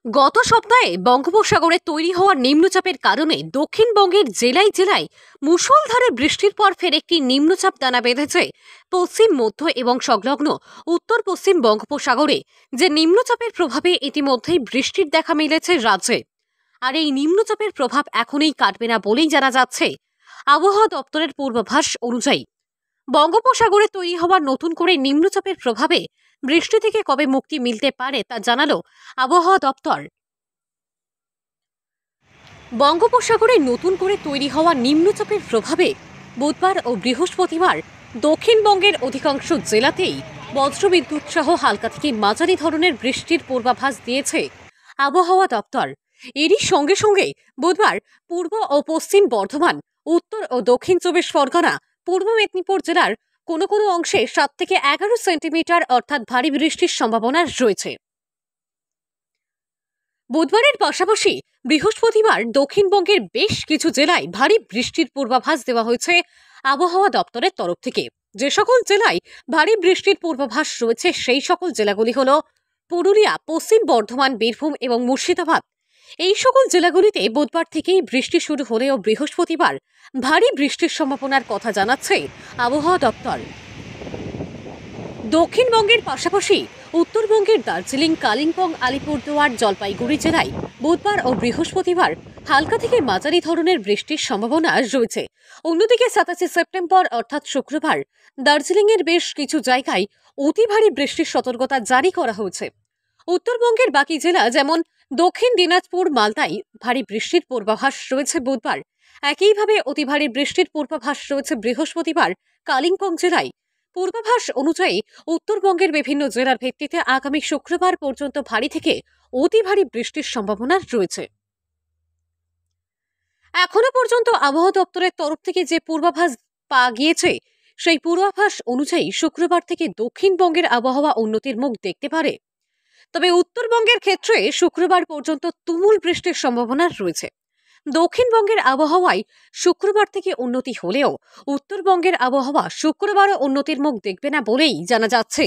গত সপ্তাহে বঙ্গোপসাগরে তৈরি হওয়া নিম্নচাপের কারণে দক্ষিণবঙ্গের জেলায় জেলায় মুষলধারে বৃষ্টির পর ফের একটি নিম্নচাপ দানা বেঁধেছে পশ্চিম মধ্য এবং সংলগ্ন উত্তর পশ্চিম বঙ্গোপসাগরে, যে নিম্নচাপের প্রভাবে ইতিমধ্যেই বৃষ্টির দেখা মিলেছে রাজ্যে। আর এই নিম্নচাপের প্রভাব এখনই কাটবে না বলেই জানা যাচ্ছে। আবহাওয়া দপ্তরের পূর্বাভাস অনুযায়ী বঙ্গোপসাগরে তৈরি হওয়া নতুন করে নিম্নচাপের প্রভাবে বৃষ্টি থেকে কবে মুক্তি মিলতে পারে তা জানালো আবহাওয়া দপ্তর। বঙ্গোপসাগরে নতুন করে তৈরি হওয়া নিম্নচাপের প্রভাবে বুধবার ও বৃহস্পতিবার দক্ষিণবঙ্গের অধিকাংশ জেলাতেই বজ্রবিদ্যুৎ সহ হালকা থেকে মাঝারি ধরনের বৃষ্টির পূর্বাভাস দিয়েছে আবহাওয়া দপ্তর। এরই সঙ্গে সঙ্গে বুধবার পূর্ব ও পশ্চিম বর্ধমান, উত্তর ও দক্ষিণ চব্বিশ পরগনা, পূর্ব মেদিনীপুর জেলার কোনো কোনো অংশে 7 থেকে 11 সেন্টিমিটার অর্থাৎ ভারী বৃষ্টির সম্ভাবনা রয়েছে। বুধবারের পাশাপাশি বৃহস্পতিবার দক্ষিণবঙ্গের বেশ কিছু জেলায় ভারী বৃষ্টির পূর্বাভাস দেওয়া হয়েছে আবহাওয়া দপ্তরের তরফ থেকে। যে সকল জেলায় ভারী বৃষ্টির পূর্বাভাস রয়েছে সেই সকল জেলাগুলি হল পুরুলিয়া, পশ্চিম বর্ধমান, বীরভূম এবং মুর্শিদাবাদ। এই সকল জেলাগুলিতে বুধবার থেকেই বৃষ্টি শুরু হলেও বৃহস্পতিবার ভারী বৃষ্টির সম্ভাবনার কথা জানাচ্ছে আবহাওয়া দপ্তর। দক্ষিণবঙ্গের পাশাপাশি উত্তরবঙ্গের দার্জিলিং, কালিম্পং, আলিপুরদুয়ার, জলপাইগুড়ি জেলায় বুধবার ও বৃহস্পতিবার হালকা থেকে মাঝারি ধরনের বৃষ্টির সম্ভাবনা রয়েছে। অন্যদিকে 27 সেপ্টেম্বর অর্থাৎ শুক্রবার দার্জিলিংয়ের বেশ কিছু জায়গায় অতি ভারী বৃষ্টির সতর্কতা জারি করা হয়েছে। উত্তরবঙ্গের বাকি জেলা যেমন দক্ষিণ দিনাজপুর, মালদায় ভারী বৃষ্টির পূর্বাভাস রয়েছে বুধবার। একইভাবে অতি ভারী বৃষ্টির পূর্বাভাস রয়েছে বৃহস্পতিবার কালিম্পং জেলায়। পূর্বাভাস অনুযায়ী উত্তরবঙ্গের বিভিন্ন জেলার ভিত্তিতে আগামী শুক্রবার পর্যন্ত ভারী থেকে অতি ভারী বৃষ্টির সম্ভাবনা রয়েছে। এখনো পর্যন্ত আবহাওয়া দপ্তরের তরফ থেকে যে পূর্বাভাস পাওয়া গিয়েছে সেই পূর্বাভাস অনুযায়ী শুক্রবার থেকে দক্ষিণবঙ্গের আবহাওয়া উন্নতির মুখ দেখতে পারে। তবে উত্তরবঙ্গের ক্ষেত্রে শুক্রবার পর্যন্ত তুমুল বৃষ্টির সম্ভাবনা রয়েছে। দক্ষিণবঙ্গের আবহাওয়ায় শুক্রবার থেকে উন্নতি হলেও উত্তরবঙ্গের আবহাওয়া শুক্রবারও উন্নতির মুখ দেখবে না বলেই জানা যাচ্ছে।